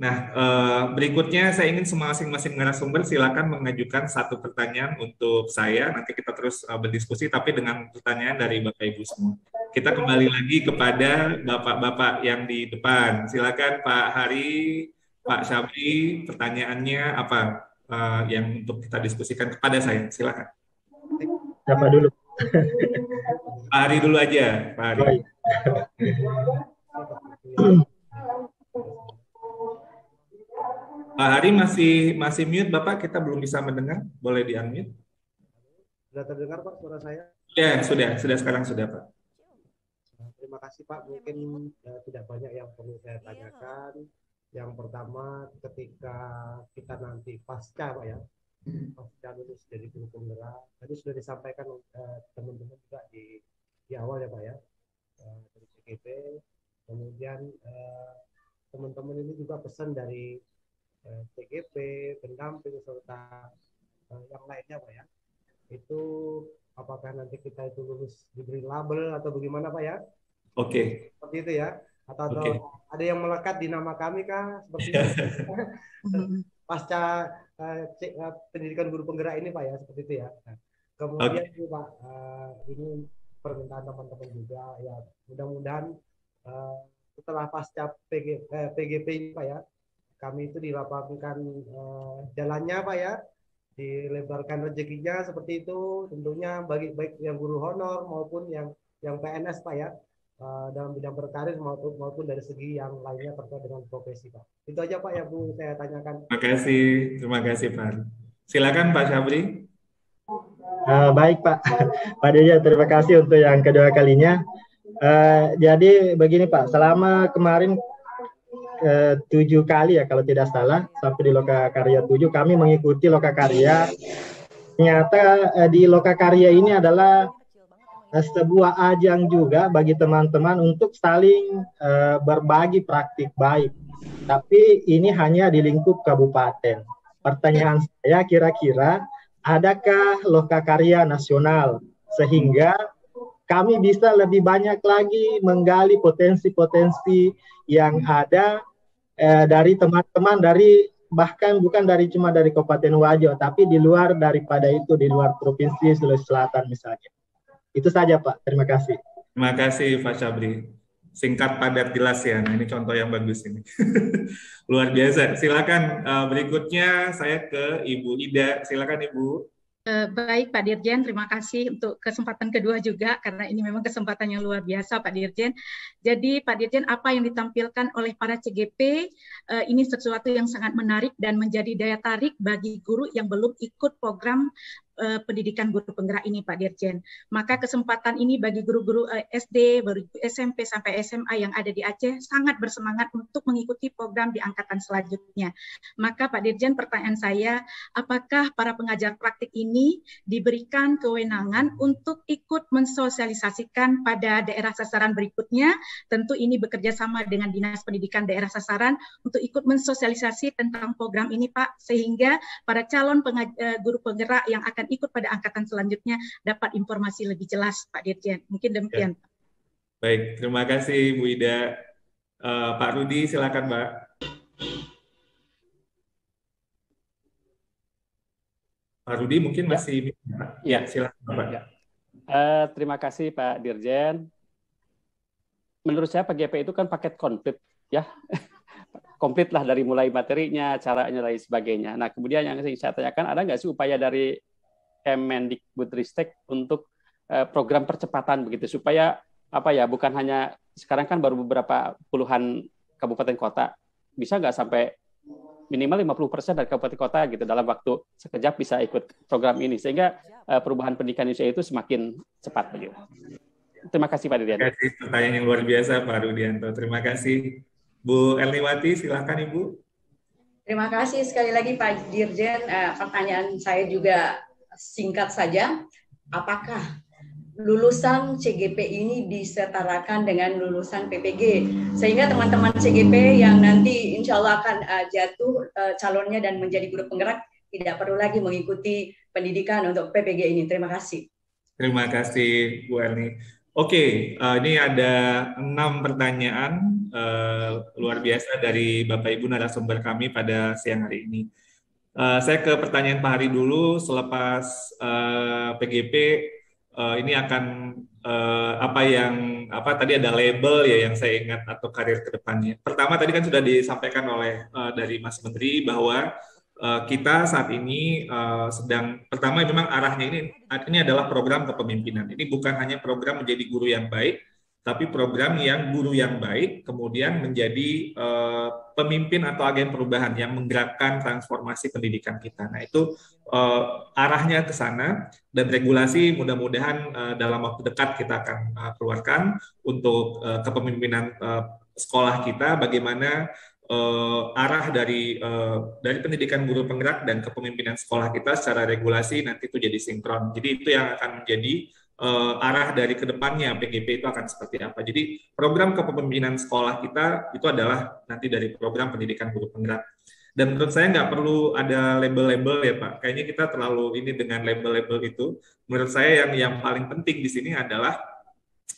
Nah, berikutnya saya ingin masing-masing narasumber silakan mengajukan satu pertanyaan untuk saya. Nanti kita terus berdiskusi, tapi dengan pertanyaan dari Bapak Ibu semua. Kita kembali lagi kepada Bapak-Bapak yang di depan. Silakan Pak Hari, Pak Syabri, pertanyaannya apa yang untuk kita diskusikan kepada saya? Silakan. Siapa dulu? Pak Hari dulu aja, Pak Hari. Oh, iya. Pak Hari masih masih mute, Bapak. Kita belum bisa mendengar. Boleh di-unmute? Sudah terdengar Pak suara saya? Ya, sudah sekarang sudah, Pak. Terima kasih Pak. Mungkin tidak banyak yang perlu saya tanyakan. Yang pertama, ketika kita nanti pasca Pak ya, pasca lulus dari guru penggerak, tadi sudah disampaikan teman-teman juga di awal ya Pak ya, dari CGP. Kemudian teman-teman ini juga pesan dari CGP, pendamping serta yang lainnya Pak ya. Itu apakah nanti kita itu lulus diberi label atau bagaimana Pak ya? Oke. Seperti itu ya. Atau ada yang melekat di nama kami kah? Seperti itu. Pasca pendidikan guru penggerak ini Pak ya, seperti itu ya. Nah, kemudian Pak, ini permintaan teman-teman juga ya, mudah-mudahan setelah pasca PGP ini Pak ya, kami itu dilapangkan jalannya Pak ya, dilebarkan rezekinya seperti itu, tentunya bagi baik yang guru honor maupun yang PNS Pak ya, dalam bidang berkarir maupun dari segi yang lainnya terkait dengan profesi Pak. Itu aja Pak yang Bu saya tanyakan. Terima kasih Pak. Silakan Pak Syabri. Baik Pak, Pak Deja, terima kasih untuk yang kedua kalinya. Jadi begini Pak, selama kemarin 7 kali ya kalau tidak salah sampai di Lokakarya 7 kami mengikuti Lokakarya. Ternyata di Lokakarya ini adalah sebuah ajang juga bagi teman-teman untuk saling berbagi praktik baik. Tapi ini hanya di lingkup kabupaten. Pertanyaan saya kira-kira adakah Lokakarya nasional sehingga kami bisa lebih banyak lagi menggali potensi-potensi yang ada dari teman-teman dari bahkan bukan cuma dari Kabupaten Wajo, tapi di luar daripada itu, di luar Provinsi Sulawesi Selatan misalnya. Itu saja Pak, terima kasih. Terima kasih Pak Syabri. Singkat, padat, jelas ya. Nah ini contoh yang bagus ini. Luar biasa. Silakan berikutnya saya ke Ibu Ida. Silakan Ibu. Baik Pak Dirjen, terima kasih untuk kesempatan kedua juga karena ini memang kesempatan yang luar biasa Pak Dirjen. Jadi Pak Dirjen, apa yang ditampilkan oleh para CGP ini sesuatu yang sangat menarik dan menjadi daya tarik bagi guru yang belum ikut program pendidikan guru penggerak ini Pak Dirjen. Maka kesempatan ini bagi guru-guru SD, baru SMP sampai SMA yang ada di Aceh sangat bersemangat untuk mengikuti program di angkatan selanjutnya. Maka Pak Dirjen, pertanyaan saya, apakah para pengajar praktik ini diberikan kewenangan untuk ikut mensosialisasikan pada daerah sasaran berikutnya? Tentu ini bekerja sama dengan Dinas Pendidikan daerah sasaran untuk ikut mensosialisasi tentang program ini Pak, sehingga para calon guru penggerak yang akan ikut pada angkatan selanjutnya dapat informasi lebih jelas Pak Dirjen. Mungkin demikian. Ya. Baik, terima kasih Bu Ida. Pak Rudi silakan Pak. Pak Rudi mungkin masih ya, silakan Pak. Ya. Terima kasih Pak Dirjen. Menurut saya PGP itu kan paket komplit ya. Komplit lah dari mulai materinya, caranya, dan lain sebagainya. Nah, kemudian yang saya tanyakan, ada nggak sih upaya dari Kemendikbudristek untuk program percepatan begitu, supaya apa ya, bukan hanya sekarang kan baru beberapa puluhan kabupaten kota, bisa nggak sampai minimal 50% dari kabupaten kota gitu dalam waktu sekejap bisa ikut program ini, sehingga perubahan pendidikan Indonesia itu semakin cepat begitu. Terima kasih Pak Dirjen. Terima kasih, pertanyaan yang luar biasa Pak Rudianto. Terima kasih. Bu Elniwati, silakan Ibu. Terima kasih sekali lagi Pak Dirjen. Pertanyaan saya juga singkat saja. Apakah lulusan CGP ini disetarakan dengan lulusan PPG? Sehingga teman-teman CGP yang nanti insya Allah akan jatuh calonnya dan menjadi guru penggerak tidak perlu lagi mengikuti pendidikan untuk PPG ini. Terima kasih. Terima kasih Bu Elni. Oke, ini ada 6 pertanyaan luar biasa dari Bapak Ibu narasumber kami pada siang hari ini. Saya ke pertanyaan Pak Hari dulu. Selepas PGP ini akan apa tadi ada label ya yang saya ingat atau karir ke depannya. Pertama tadi kan sudah disampaikan oleh dari Mas Menteri bahwa kita saat ini sedang pertama memang arahnya ini adalah program kepemimpinan. Ini bukan hanya program menjadi guru yang baik, tapi program yang guru yang baik kemudian menjadi pemimpin atau agen perubahan yang menggerakkan transformasi pendidikan kita. Nah itu arahnya ke sana dan regulasi mudah-mudahan dalam waktu dekat kita akan keluarkan untuk kepemimpinan sekolah kita bagaimana arah dari pendidikan guru penggerak dan kepemimpinan sekolah kita secara regulasi nanti itu jadi sinkron. Jadi itu yang akan menjadi arah dari kedepannya PGP itu akan seperti apa. Jadi program kepemimpinan sekolah kita itu adalah nanti dari program pendidikan guru penggerak. Dan menurut saya nggak perlu ada label-label ya Pak. Kayaknya kita terlalu ini dengan label-label itu. Menurut saya yang paling penting di sini adalah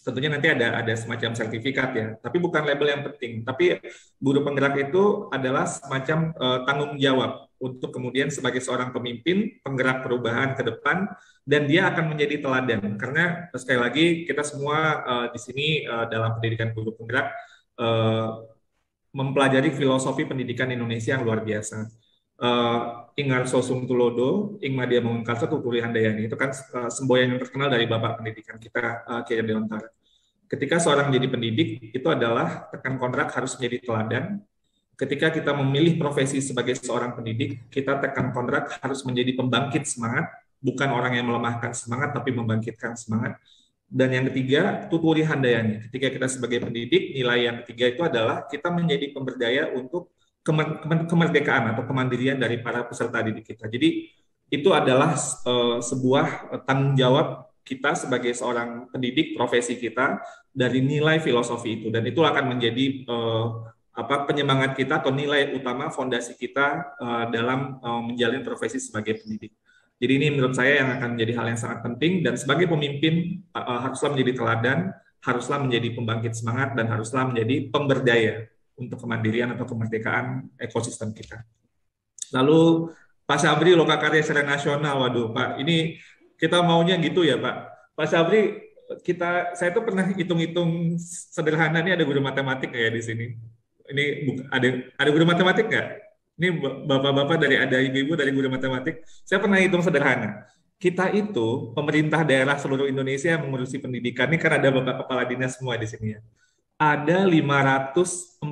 tentunya nanti ada semacam sertifikat ya, tapi bukan label yang penting. Tapi guru penggerak itu adalah semacam tanggung jawab untuk kemudian sebagai seorang pemimpin penggerak perubahan ke depan dan dia akan menjadi teladan. Karena sekali lagi kita semua di sini dalam pendidikan guru penggerak mempelajari filosofi pendidikan Indonesia yang luar biasa. Ingar Sosung Tulodo, Ing Madya Mengungkalsa Tuturi Handayani. Itu kan semboyan yang terkenal dari Bapak Pendidikan kita, Kiai Deontara. Ketika seorang menjadi pendidik, itu adalah tekan kontrak harus menjadi teladan. Ketika kita memilih profesi sebagai seorang pendidik, kita tekan kontrak harus menjadi pembangkit semangat, bukan orang yang melemahkan semangat, tapi membangkitkan semangat. Dan yang ketiga, tuturi handayani. Ketika kita sebagai pendidik, nilai yang ketiga itu adalah kita menjadi pemberdaya untuk kemerdekaan atau kemandirian dari para peserta didik kita. Jadi itu adalah sebuah tanggung jawab kita sebagai seorang pendidik profesi kita dari nilai filosofi itu, dan itu akan menjadi penyemangat kita atau nilai utama fondasi kita dalam menjalin profesi sebagai pendidik. Jadi ini menurut saya yang akan menjadi hal yang sangat penting, dan sebagai pemimpin haruslah menjadi teladan, haruslah menjadi pembangkit semangat, dan haruslah menjadi pemberdaya untuk kemandirian atau kemerdekaan ekosistem kita. Lalu Pak Sabri, Lokakarya secara nasional, waduh Pak, ini kita maunya gitu ya Pak. Pak Sabri, saya tuh pernah hitung-hitung sederhana, ini ada guru matematik nggak ya di sini? Ini ada guru matematik nggak? Ini bapak-bapak ada ibu-ibu dari guru matematik. Saya pernah hitung sederhana. Kita itu pemerintah daerah seluruh Indonesia yang mengurusi pendidikan, ini kan ada bapak kepala dinas semua di sini ya. Ada 548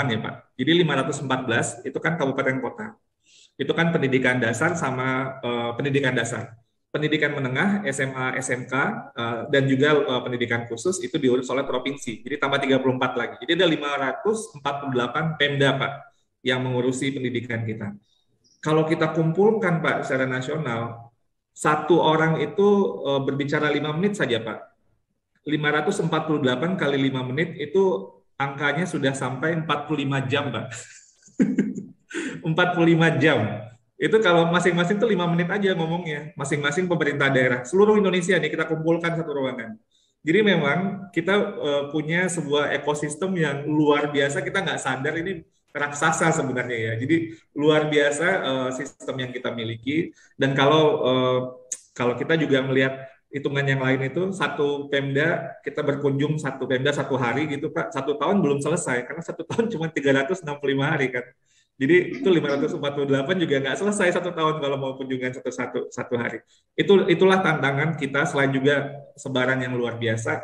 ya Pak. Jadi 514 itu kan kabupaten kota. Itu kan pendidikan dasar sama pendidikan dasar. Pendidikan menengah, SMA, SMK, dan juga pendidikan khusus itu diurus oleh provinsi. Jadi tambah 34 lagi. Jadi ada 548 Pemda Pak yang mengurusi pendidikan kita. Kalau kita kumpulkan Pak secara nasional, satu orang itu berbicara 5 menit saja Pak. 548 kali 5 menit itu angkanya sudah sampai 45 jam, Pak. 45 jam. Itu kalau masing-masing itu 5 menit aja ngomongnya. Masing-masing pemerintah daerah. Seluruh Indonesia nih kita kumpulkan satu ruangan. Jadi memang kita punya sebuah ekosistem yang luar biasa. Kita nggak sadar ini raksasa sebenarnya ya. Jadi luar biasa sistem yang kita miliki. Dan kalau kita juga melihat hitungan yang lain itu satu Pemda kita berkunjung satu Pemda satu hari gitu Pak, 1 tahun belum selesai karena 1 tahun cuma 365 hari kan. Jadi itu 548 juga nggak selesai 1 tahun kalau mau kunjungan satu hari. Itulah tantangan kita selain juga sebaran yang luar biasa.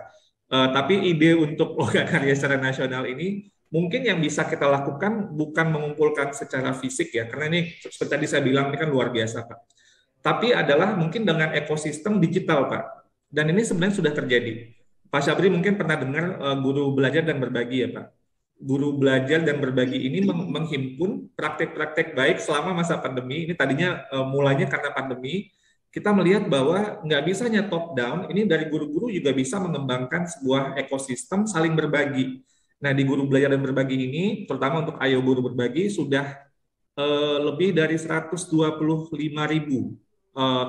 Tapi ide untuk Lokakarya secara nasional ini mungkin yang bisa kita lakukan bukan mengumpulkan secara fisik ya, karena ini seperti tadi saya bilang ini kan luar biasa Pak. Tapi adalah mungkin dengan ekosistem digital, Pak. Dan ini sebenarnya sudah terjadi. Pak Sabri mungkin pernah dengar guru belajar dan berbagi ya, Pak. Guru belajar dan berbagi ini menghimpun praktek-praktek baik selama masa pandemi. Ini tadinya mulanya karena pandemi. Kita melihat bahwa nggak bisa hanya top down, ini dari guru-guru juga bisa mengembangkan sebuah ekosistem saling berbagi. Nah, di guru belajar dan berbagi ini, terutama untuk Ayo Guru Berbagi, sudah lebih dari 125.000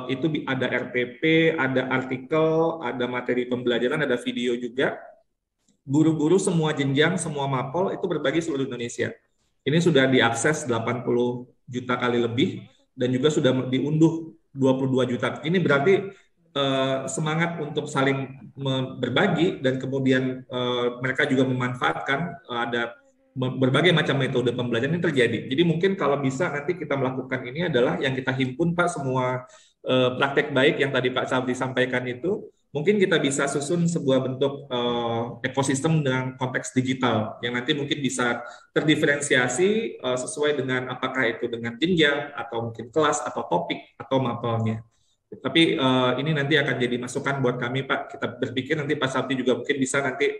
itu ada RPP, ada artikel, ada materi pembelajaran, ada video juga. Guru-guru semua jenjang, semua mapol itu berbagi seluruh Indonesia. Ini sudah diakses 80 juta kali lebih dan juga sudah diunduh 22 juta. Ini berarti semangat untuk saling berbagi dan kemudian mereka juga memanfaatkan ada berbagai macam metode pembelajaran yang terjadi. Jadi mungkin kalau bisa nanti kita melakukan ini adalah yang kita himpun Pak, semua praktek baik yang tadi Pak Sabri sampaikan itu, mungkin kita bisa susun sebuah bentuk ekosistem dengan konteks digital yang nanti mungkin bisa terdiferensiasi sesuai dengan apakah itu dengan jenjang atau mungkin kelas atau topik atau mapelnya. Tapi ini nanti akan jadi masukan buat kami Pak. Kita berpikir nanti Pak Sabri juga mungkin bisa nanti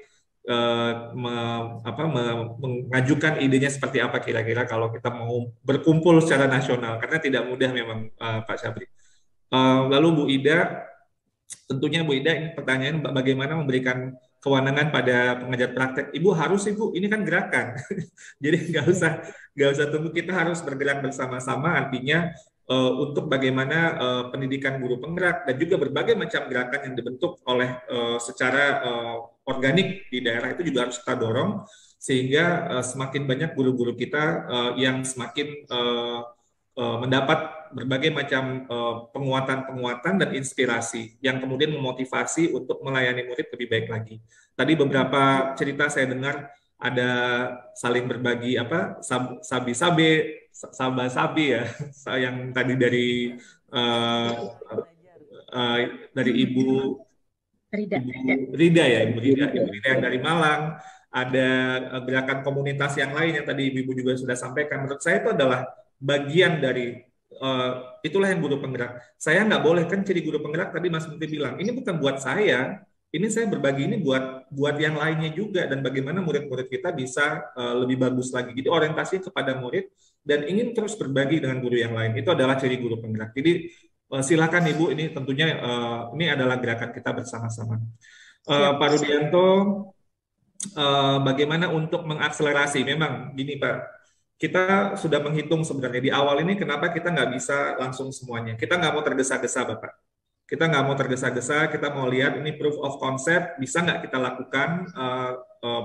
mengajukan idenya seperti apa kira-kira kalau kita mau berkumpul secara nasional, karena tidak mudah memang Pak Sabri. Lalu Bu Ida, tentunya Bu Ida, ini pertanyaan bagaimana memberikan kewenangan pada pengajar praktek. Ibu harus Ibu, ini kan gerakan, jadi nggak usah tunggu, kita harus bergerak bersama-sama. Artinya untuk bagaimana pendidikan guru penggerak dan juga berbagai macam gerakan yang dibentuk oleh secara organik di daerah itu juga harus kita dorong sehingga semakin banyak guru-guru kita yang semakin mendapat berbagai macam penguatan-penguatan dan inspirasi yang kemudian memotivasi untuk melayani murid lebih baik lagi. Tadi beberapa cerita saya dengar ada saling berbagi sabi-sabe, saba-sabi ya, yang tadi dari Ibu Rida ya, Ibu Rida yang dari Malang. Ada gerakan komunitas yang lain yang tadi Ibu juga sudah sampaikan. Menurut saya itu adalah bagian dari itulah yang guru penggerak. Saya nggak boleh, kan ciri guru penggerak tadi Mas Menteri bilang, ini bukan buat saya, ini saya berbagi ini buat yang lainnya juga, dan bagaimana murid-murid kita bisa lebih bagus lagi. Jadi orientasi kepada murid dan ingin terus berbagi dengan guru yang lain, itu adalah ciri guru penggerak. Jadi silakan Ibu, ini tentunya ini adalah gerakan kita bersama-sama. Pak Rudianto, bagaimana untuk mengakselerasi? Memang gini Pak, kita sudah menghitung sebenarnya di awal ini kenapa kita nggak bisa langsung semuanya. Kita nggak mau tergesa-gesa Bapak. Kita nggak mau tergesa-gesa, kita mau lihat ini proof of concept, bisa nggak kita lakukan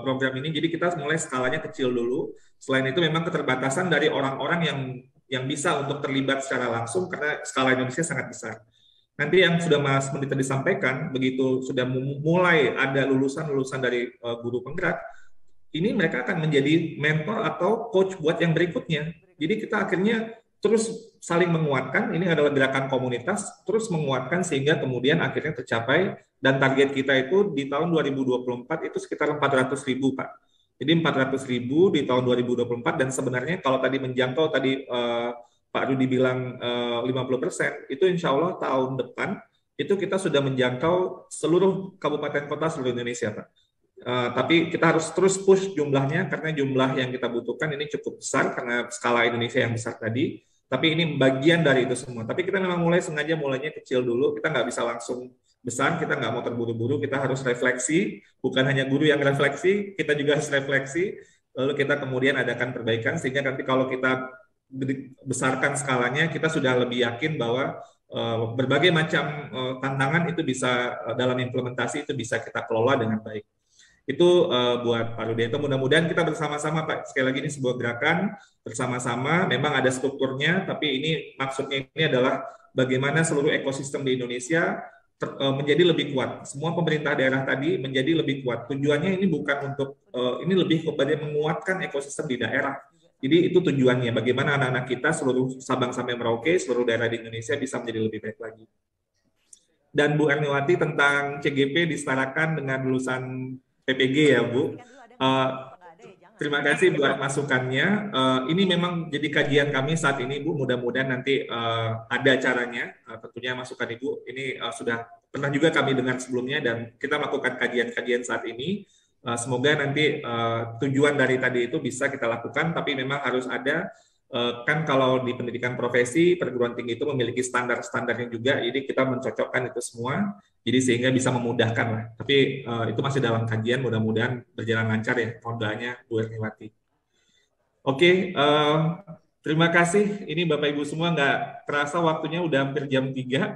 program ini. Jadi kita mulai skalanya kecil dulu. Selain itu memang keterbatasan dari orang-orang yang bisa untuk terlibat secara langsung karena skala Indonesia sangat besar. Nanti yang sudah Mas Menteri tadi sampaikan, begitu sudah mulai ada lulusan-lulusan dari guru penggerak, ini mereka akan menjadi mentor atau coach buat yang berikutnya. Jadi kita akhirnya terus saling menguatkan, ini adalah gerakan komunitas, terus menguatkan sehingga kemudian akhirnya tercapai, dan target kita itu di tahun 2024 itu sekitar 400.000 Pak. Jadi 400.000 di tahun 2024, dan sebenarnya kalau tadi menjangkau tadi Pak Rudi bilang 50%, itu insya Allah tahun depan itu kita sudah menjangkau seluruh kabupaten kota seluruh Indonesia Pak. Tapi kita harus terus push jumlahnya karena jumlah yang kita butuhkan ini cukup besar karena skala Indonesia yang besar tadi. Tapi ini bagian dari itu semua. Tapi kita memang mulainya kecil dulu. Kita nggak bisa langsung besar. Kita nggak mau terburu-buru. Kita harus refleksi. Bukan hanya guru yang refleksi, kita juga harus refleksi. Lalu kita kemudian adakan perbaikan sehingga nanti kalau kita besarkan skalanya, kita sudah lebih yakin bahwa berbagai macam tantangan itu bisa dalam implementasi itu bisa kita kelola dengan baik. Itu buat Pak Rudianto. Mudah-mudahan kita bersama-sama Pak. Sekali lagi ini sebuah gerakan bersama-sama. Memang ada strukturnya, tapi ini maksudnya ini adalah bagaimana seluruh ekosistem di Indonesia menjadi lebih kuat. Semua pemerintah daerah tadi menjadi lebih kuat. Tujuannya ini bukan untuk ini lebih kepada menguatkan ekosistem di daerah. Jadi itu tujuannya. Bagaimana anak-anak kita seluruh Sabang sampai Merauke, seluruh daerah di Indonesia bisa menjadi lebih baik lagi. Dan Bu Erniwati tentang CGP disetarakan dengan lulusan PPG ya Bu. Terima kasih buat masukannya. Ini memang jadi kajian kami saat ini Bu. Mudah-mudahan nanti ada caranya. Tentunya masukan Ibu ini sudah pernah juga kami dengar sebelumnya dan kita melakukan kajian-kajian saat ini. Semoga nanti tujuan dari tadi itu bisa kita lakukan. Tapi memang harus ada kan kalau di pendidikan profesi perguruan tinggi itu memiliki standar-standarnya juga. Jadi kita mencocokkan itu semua. Jadi sehingga bisa memudahkan lah. Tapi itu masih dalam kajian, mudah-mudahan berjalan lancar ya. Mohon doanya Bu Erniwati. Oke, Terima kasih. Ini Bapak Ibu semua, nggak terasa waktunya udah hampir jam 3.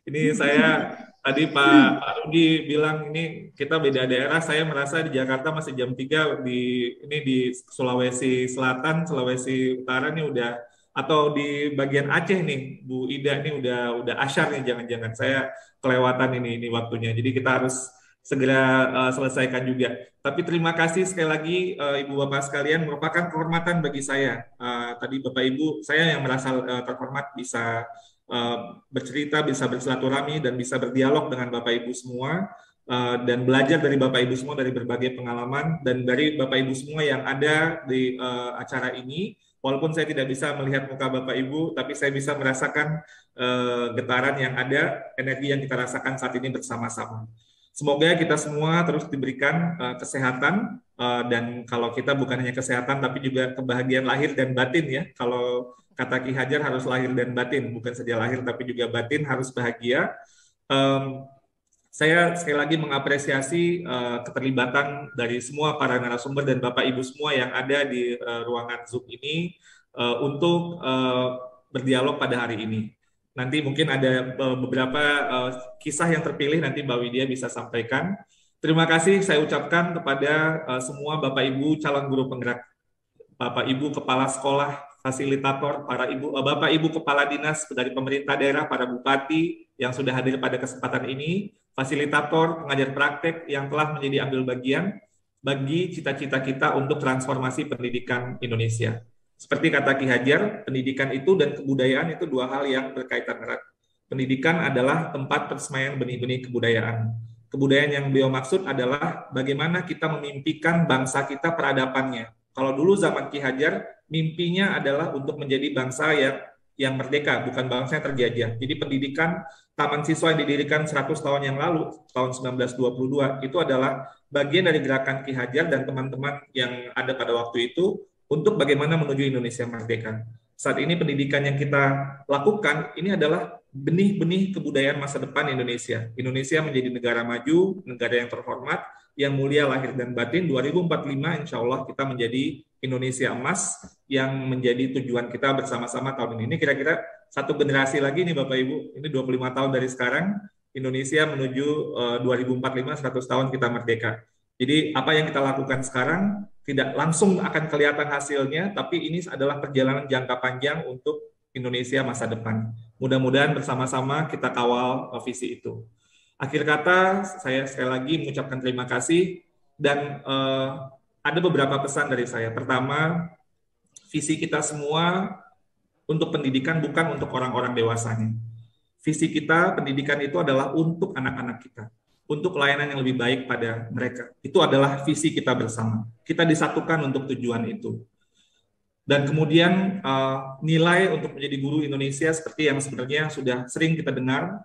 Ini saya tadi Pak Rudi bilang ini kita beda daerah. Saya merasa di Jakarta masih jam 3, di Sulawesi Selatan, Sulawesi Utara nih udah, atau di bagian Aceh nih Bu Ida nih udah asyar nih, jangan-jangan saya kelewatan ini waktunya. Jadi kita harus segera selesaikan juga. Tapi terima kasih sekali lagi Ibu Bapak sekalian, merupakan kehormatan bagi saya. Tadi Bapak Ibu, saya yang merasa terhormat bisa bercerita, bisa bersilaturahmi, dan bisa berdialog dengan Bapak Ibu semua, dan belajar dari Bapak Ibu semua dari berbagai pengalaman, dan dari Bapak Ibu semua yang ada di acara ini. Walaupun saya tidak bisa melihat muka Bapak Ibu, tapi saya bisa merasakan getaran yang ada, energi yang kita rasakan saat ini bersama-sama. Semoga kita semua terus diberikan kesehatan, dan kalau kita bukan hanya kesehatan tapi juga kebahagiaan lahir dan batin ya. Kalau kata Ki Hajar harus lahir dan batin, bukan saja lahir tapi juga batin harus bahagia. Saya sekali lagi mengapresiasi keterlibatan dari semua para narasumber dan Bapak Ibu semua yang ada di ruangan Zoom ini untuk berdialog pada hari ini. Nanti mungkin ada beberapa kisah yang terpilih, nanti Mbak Widya bisa sampaikan. Terima kasih saya ucapkan kepada semua Bapak Ibu calon guru penggerak, Bapak Ibu kepala sekolah, fasilitator, Bapak Ibu kepala dinas dari pemerintah daerah, para bupati yang sudah hadir pada kesempatan ini, fasilitator, pengajar praktek yang telah menjadi ambil bagian bagi cita-cita kita untuk transformasi pendidikan Indonesia. Seperti kata Ki Hajar, pendidikan itu dan kebudayaan itu dua hal yang berkaitan erat. Pendidikan adalah tempat persemaian benih-benih kebudayaan. Kebudayaan yang beliau maksud adalah bagaimana kita memimpikan bangsa kita peradabannya. Kalau dulu zaman Ki Hajar, mimpinya adalah untuk menjadi bangsa yang merdeka, bukan bangsa yang terjajah. Jadi pendidikan taman siswa yang didirikan 100 tahun yang lalu, tahun 1922, itu adalah bagian dari gerakan Ki Hajar dan teman-teman yang ada pada waktu itu untuk bagaimana menuju Indonesia merdeka. Saat ini pendidikan yang kita lakukan ini adalah benih-benih kebudayaan masa depan Indonesia. Indonesia menjadi negara maju, negara yang terhormat, yang mulia lahir dan batin. 2045 insya Allah kita menjadi Indonesia emas yang menjadi tujuan kita bersama-sama tahun ini. Ini kira-kira satu generasi lagi nih Bapak Ibu, ini 25 tahun dari sekarang, Indonesia menuju 2045, 100 tahun kita merdeka. Jadi apa yang kita lakukan sekarang tidak langsung akan kelihatan hasilnya, tapi ini adalah perjalanan jangka panjang untuk Indonesia masa depan. Mudah-mudahan bersama-sama kita kawal visi itu. Akhir kata, saya sekali lagi mengucapkan terima kasih, dan ada beberapa pesan dari saya. Pertama, visi kita semua untuk pendidikan bukan untuk orang-orang dewasanya. Visi kita, pendidikan itu adalah untuk anak-anak kita, untuk layanan yang lebih baik pada mereka. Itu adalah visi kita bersama. Kita disatukan untuk tujuan itu. Dan kemudian nilai untuk menjadi guru Indonesia seperti yang sebenarnya sudah sering kita dengar,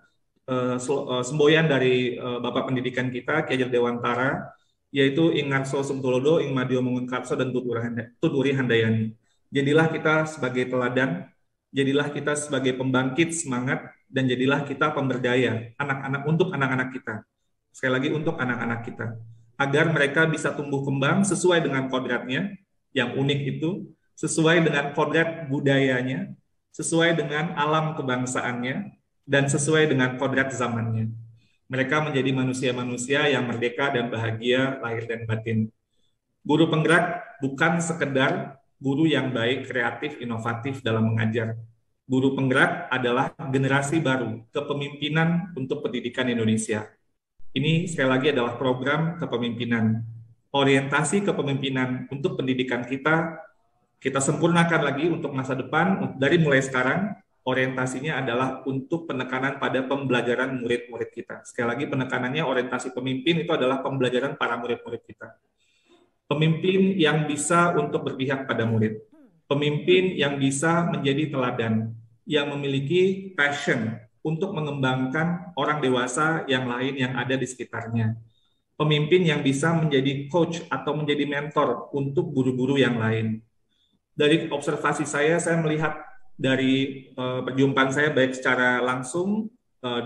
semboyan dari Bapak Pendidikan kita, Ki Hajar Dewantara, yaitu Ing Ngarso Sumtulodo, Ing Madio Mangunkarso, dan Tuturi Handayani. Jadilah kita sebagai teladan, jadilah kita sebagai pembangkit semangat, dan jadilah kita pemberdaya anak-anak untuk anak-anak kita. Sekali lagi untuk anak-anak kita, agar mereka bisa tumbuh kembang sesuai dengan kodratnya yang unik itu, sesuai dengan kodrat budayanya, sesuai dengan alam kebangsaannya, dan sesuai dengan kodrat zamannya. Mereka menjadi manusia-manusia yang merdeka dan bahagia lahir dan batin. Guru penggerak bukan sekedar guru yang baik, kreatif, inovatif dalam mengajar. Guru penggerak adalah generasi baru kepemimpinan untuk pendidikan Indonesia. Ini sekali lagi adalah program kepemimpinan. Orientasi kepemimpinan untuk pendidikan kita sempurnakan lagi untuk masa depan. Dari mulai sekarang, orientasinya adalah untuk penekanan pada pembelajaran murid-murid kita. Sekali lagi penekanannya, orientasi pemimpin itu adalah pembelajaran para murid-murid kita. Pemimpin yang bisa untuk berpihak pada murid. Pemimpin yang bisa menjadi teladan, yang memiliki passion untuk mengembangkan orang dewasa yang lain yang ada di sekitarnya. Pemimpin yang bisa menjadi coach atau menjadi mentor untuk guru-guru yang lain. Dari observasi saya melihat dari perjumpaan saya baik secara langsung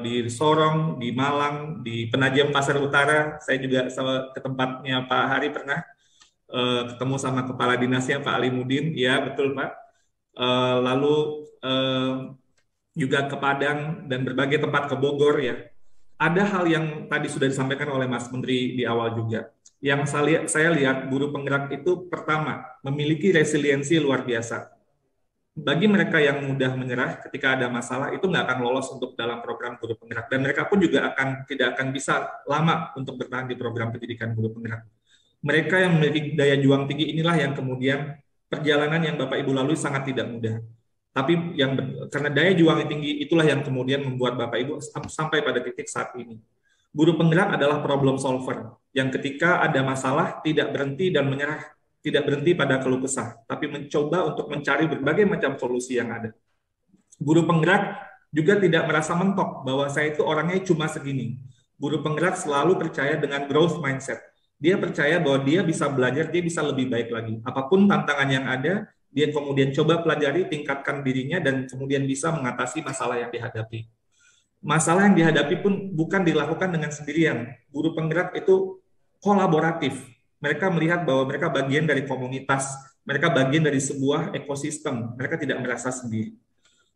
di Sorong, di Malang, di Penajam Pasar Utara, saya juga ke tempatnya Pak Hari pernah ketemu sama kepala dinasnya Pak Alimudin, ya betul Pak. lalu juga ke Padang dan berbagai tempat ke Bogor ya. Ada hal yang tadi sudah disampaikan oleh Mas Menteri di awal juga. Yang saya lihat buruh penggerak itu pertama memiliki resiliensi luar biasa. Bagi mereka yang mudah menyerah ketika ada masalah itu nggak akan lolos untuk dalam program buruh penggerak, dan mereka pun juga tidak akan bisa lama untuk bertahan di program pendidikan buruh penggerak. Mereka yang memiliki daya juang tinggi inilah yang kemudian perjalanan yang Bapak Ibu lalui sangat tidak mudah. Tapi karena daya juang yang tinggi itulah yang kemudian membuat Bapak Ibu sampai pada titik saat ini. Buruh penggerak adalah problem solver yang ketika ada masalah tidak berhenti dan menyerah, tidak berhenti pada keluh kesah, tapi mencoba untuk mencari berbagai macam solusi yang ada. Buruh penggerak juga tidak merasa mentok bahwa saya itu orangnya cuma segini. Buruh penggerak selalu percaya dengan growth mindset. Dia percaya bahwa dia bisa belajar, dia bisa lebih baik lagi. Apapun tantangan yang ada, dia kemudian coba pelajari, tingkatkan dirinya, dan kemudian bisa mengatasi masalah yang dihadapi. Masalah yang dihadapi pun bukan dilakukan dengan sendirian. Buruh penggerak itu kolaboratif. Mereka melihat bahwa mereka bagian dari komunitas, mereka bagian dari sebuah ekosistem, mereka tidak merasa sendiri.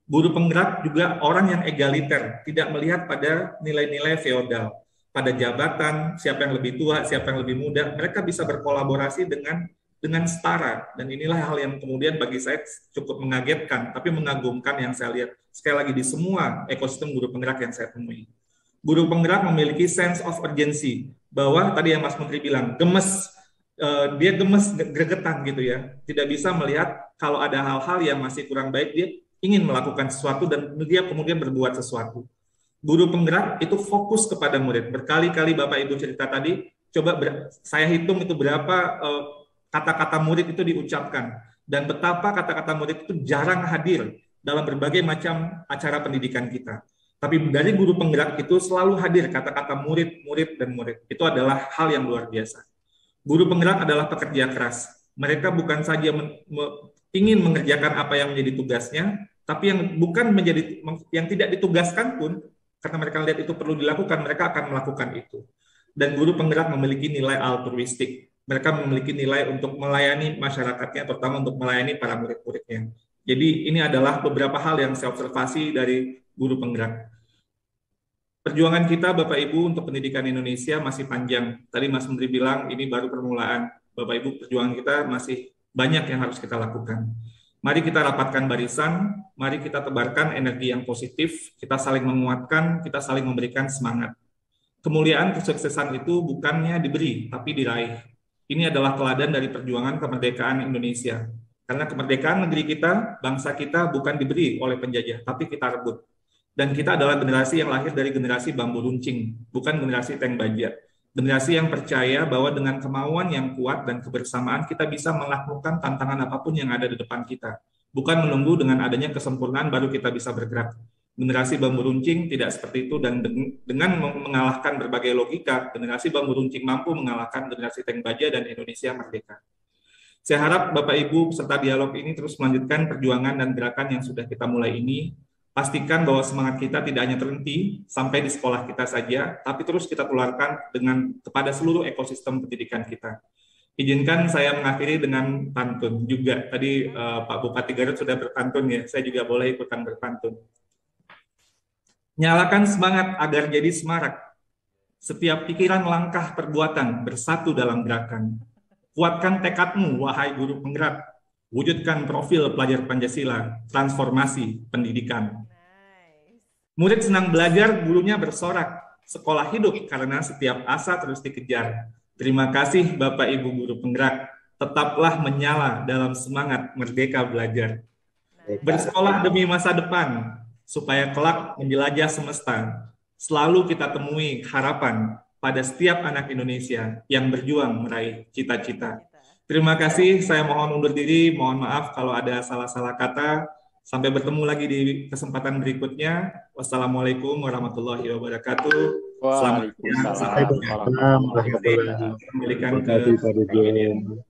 Buruh penggerak juga orang yang egaliter, tidak melihat pada nilai-nilai feodal, pada jabatan, siapa yang lebih tua, siapa yang lebih muda. Mereka bisa berkolaborasi dengan setara, dan inilah hal yang kemudian bagi saya cukup mengagetkan, tapi mengagumkan yang saya lihat sekali lagi di semua ekosistem buruh penggerak yang saya temui. Buruh penggerak memiliki sense of urgency, bahwa tadi yang Mas Menteri bilang, gemes, dia gemes, gregetan gitu ya, tidak bisa melihat kalau ada hal-hal yang masih kurang baik, dia ingin melakukan sesuatu dan dia kemudian berbuat sesuatu. Buruh penggerak itu fokus kepada murid. Berkali-kali Bapak Ibu cerita tadi, coba saya hitung itu berapa kata-kata murid itu diucapkan, dan betapa kata-kata murid itu jarang hadir dalam berbagai macam acara pendidikan kita. Tapi dari guru penggerak itu selalu hadir kata-kata murid, murid, dan murid. Itu adalah hal yang luar biasa. Guru penggerak adalah pekerja keras. Mereka bukan saja ingin mengerjakan apa yang menjadi tugasnya, tapi yang tidak ditugaskan pun, karena mereka lihat itu perlu dilakukan, mereka akan melakukan itu. Dan guru penggerak memiliki nilai altruistik. Mereka memiliki nilai untuk melayani masyarakatnya, terutama untuk melayani para murid-muridnya. Jadi ini adalah beberapa hal yang saya observasi dari guru penggerak. Perjuangan kita Bapak Ibu untuk pendidikan Indonesia masih panjang. Tadi Mas Menteri bilang ini baru permulaan. Bapak Ibu, perjuangan kita masih banyak yang harus kita lakukan. Mari kita rapatkan barisan, mari kita tebarkan energi yang positif, kita saling menguatkan, kita saling memberikan semangat. Kemuliaan kesuksesan itu bukannya diberi, tapi diraih. Ini adalah teladan dari perjuangan kemerdekaan Indonesia. Karena kemerdekaan negeri kita, bangsa kita bukan diberi oleh penjajah, tapi kita rebut. Dan kita adalah generasi yang lahir dari generasi bambu runcing, bukan generasi tank baja. Generasi yang percaya bahwa dengan kemauan yang kuat dan kebersamaan kita bisa menaklukkan tantangan apapun yang ada di depan kita. Bukan menunggu dengan adanya kesempurnaan baru kita bisa bergerak. Generasi bambu runcing tidak seperti itu, dan dengan mengalahkan berbagai logika, generasi bambu runcing mampu mengalahkan generasi tank baja dan Indonesia merdeka. Saya harap Bapak Ibu peserta dialog ini terus melanjutkan perjuangan dan gerakan yang sudah kita mulai ini. Pastikan bahwa semangat kita tidak hanya terhenti sampai di sekolah kita saja, tapi terus kita tularkan kepada seluruh ekosistem pendidikan kita. Izinkan saya mengakhiri dengan pantun juga. Tadi Pak Bupati Garut sudah berpantun ya, saya juga boleh ikutan berpantun. Nyalakan semangat agar jadi semarak. Setiap pikiran, langkah, perbuatan bersatu dalam gerakan. Kuatkan tekadmu, wahai guru penggerak. Wujudkan profil pelajar Pancasila, transformasi pendidikan. Murid senang belajar, gurunya bersorak. Sekolah hidup karena setiap asa terus dikejar. Terima kasih Bapak Ibu guru penggerak. Tetaplah menyala dalam semangat merdeka belajar. Bersekolah demi masa depan, supaya kelak menjelajah semesta. Selalu kita temui harapan pada setiap anak Indonesia yang berjuang meraih cita-cita. Terima kasih, saya mohon undur diri, mohon maaf kalau ada salah-salah kata. Sampai bertemu lagi di kesempatan berikutnya. Wassalamualaikum warahmatullahi wabarakatuh. Selamat siang. Waalaikumsalam warahmatullahi wabarakatuh. Kembalikan ke